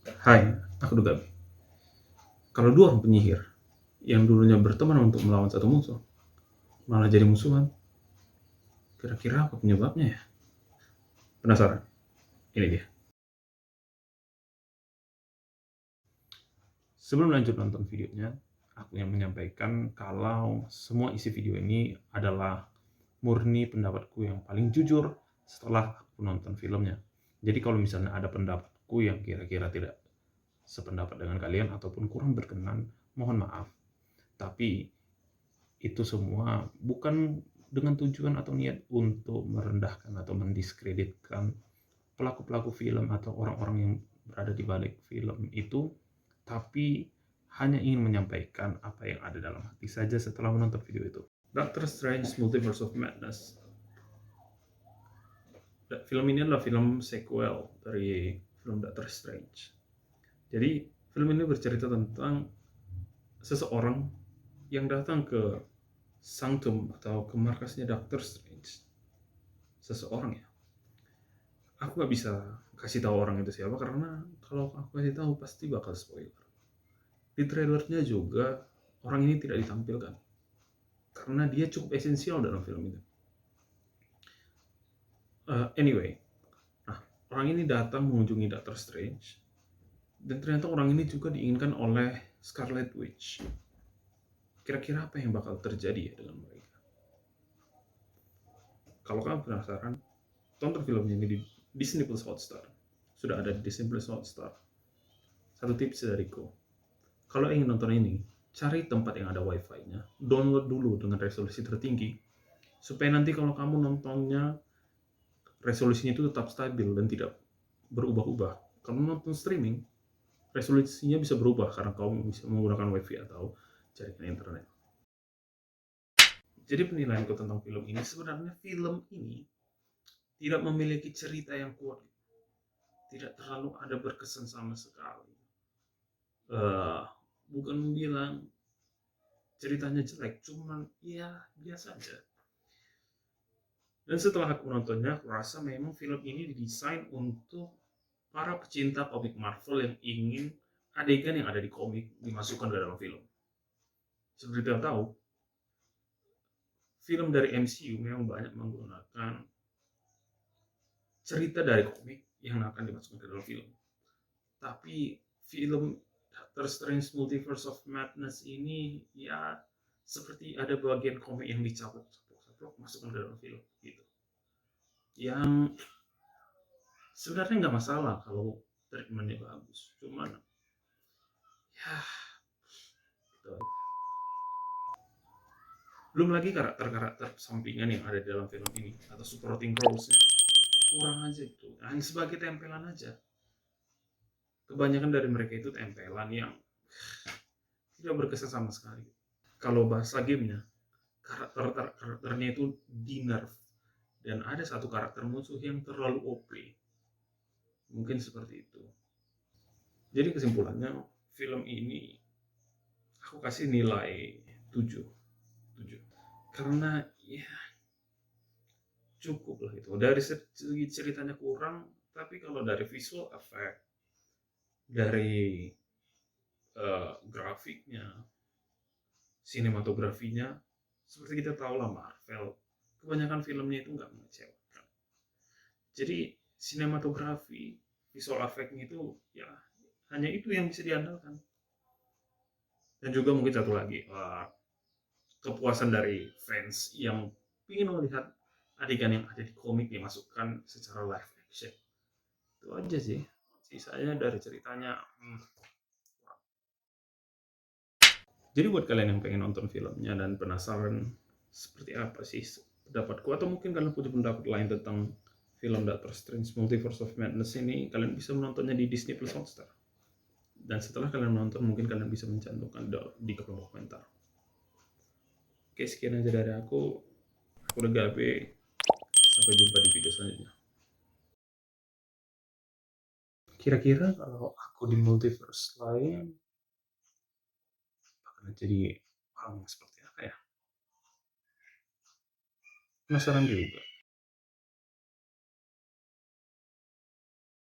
Hai, aku Gabi. Kalau dua orang penyihir yang dulunya berteman untuk melawan satu musuh, malah jadi musuhan, kira-kira apa penyebabnya ya? Penasaran? Ini dia. Sebelum lanjut nonton videonya, aku yang menyampaikan kalau semua isi video ini adalah murni pendapatku yang paling jujur setelah aku nonton filmnya. Jadi kalau misalnya ada pendapatku yang kira-kira tidak sependapat dengan kalian ataupun kurang berkenan, mohon maaf. Tapi itu semua bukan dengan tujuan atau niat untuk merendahkan atau mendiskreditkan pelaku-pelaku film atau orang-orang yang berada di balik film itu, tapi hanya ingin menyampaikan apa yang ada dalam hati saja setelah menonton video itu. Doctor Strange Multiverse of Madness. Film ini adalah film sequel dari film Doctor Strange. Jadi film ini bercerita tentang seseorang yang datang ke sanctum atau ke markasnya Doctor Strange. Seseorang ya. Aku gak bisa kasih tahu orang itu siapa karena kalau aku kasih tahu pasti bakal spoiler. Di trailernya juga orang ini tidak ditampilkan karena dia cukup esensial dalam film itu. Anyway, nah, orang ini datang mengunjungi Doctor Strange dan ternyata orang ini juga diinginkan oleh Scarlet Witch. Kira-kira apa yang bakal terjadi ya dengan mereka? Kalau kamu penasaran, tonton filmnya ini di Disney Plus Hotstar. Sudah ada di Disney Plus Hotstar. Satu tips dariku, kalau ingin nonton ini, cari tempat yang ada wifi-nya, download dulu dengan resolusi tertinggi, supaya nanti kalau kamu nontonnya, resolusinya itu tetap stabil dan tidak berubah-ubah. Kalau nonton streaming, resolusinya bisa berubah karena kamu bisa menggunakan wifi atau jaringan internet. Jadi penilaianku tentang film ini, sebenarnya film ini tidak memiliki cerita yang kuat. Tidak terlalu ada berkesan sama sekali. Bukan bilang ceritanya jelek, cuman ya biasa aja. Dan setelah aku menontonnya, aku rasa memang film ini didesain untuk para pecinta komik Marvel yang ingin adegan yang ada di komik dimasukkan ke dalam film. Seperti kita tahu, film dari MCU memang banyak menggunakan cerita dari komik yang akan dimasukkan ke dalam film. Tapi film Doctor Strange Multiverse of Madness ini ya seperti ada bagian komik yang dicabut masukkan ke dalam film gitu. Yang sebenarnya nggak masalah kalau treatmentnya bagus, cuman ya gitu. Belum lagi karakter-karakter sampingan yang ada di dalam film ini atau supporting roles-nya kurang aja itu, hanya sebagai tempelan aja. Kebanyakan dari mereka itu tempelan yang tidak berkesan sama sekali. Kalau bahasa gamenya, karakternya itu di nerf dan ada satu karakter musuh yang terlalu OP. Mungkin seperti itu. Jadi kesimpulannya, film ini aku kasih nilai 7. 7. Karena ya cukup lah itu. Dari segi ceritanya kurang, tapi kalau dari visual effect, dari grafiknya, sinematografinya, seperti kita tahu lah Marvel, kebanyakan filmnya itu nggak mengecewakan. Jadi sinematografi, visual effect-nya itu ya hanya itu yang bisa diandalkan. Dan juga mungkin satu lagi, kepuasan dari fans yang ingin melihat adegan yang ada di komik dimasukkan secara live action. Itu aja sih. Sisanya dari ceritanya. Jadi buat kalian yang pengen nonton filmnya dan penasaran seperti apa sih pendapatku, atau mungkin kalian punya pendapat lain tentang film Doctor Strange Multiverse of Madness ini, kalian bisa menontonnya di Disney Plus Hotstar. Dan setelah kalian menonton, mungkin kalian bisa mencantumkan di kolom komentar. Oke, sekian aja dari aku. Aku udah Gabe. Sampai jumpa di video selanjutnya. Kira-kira kalau aku di multiverse lain, bakal jadi orang seperti apa ya? Penasaran juga.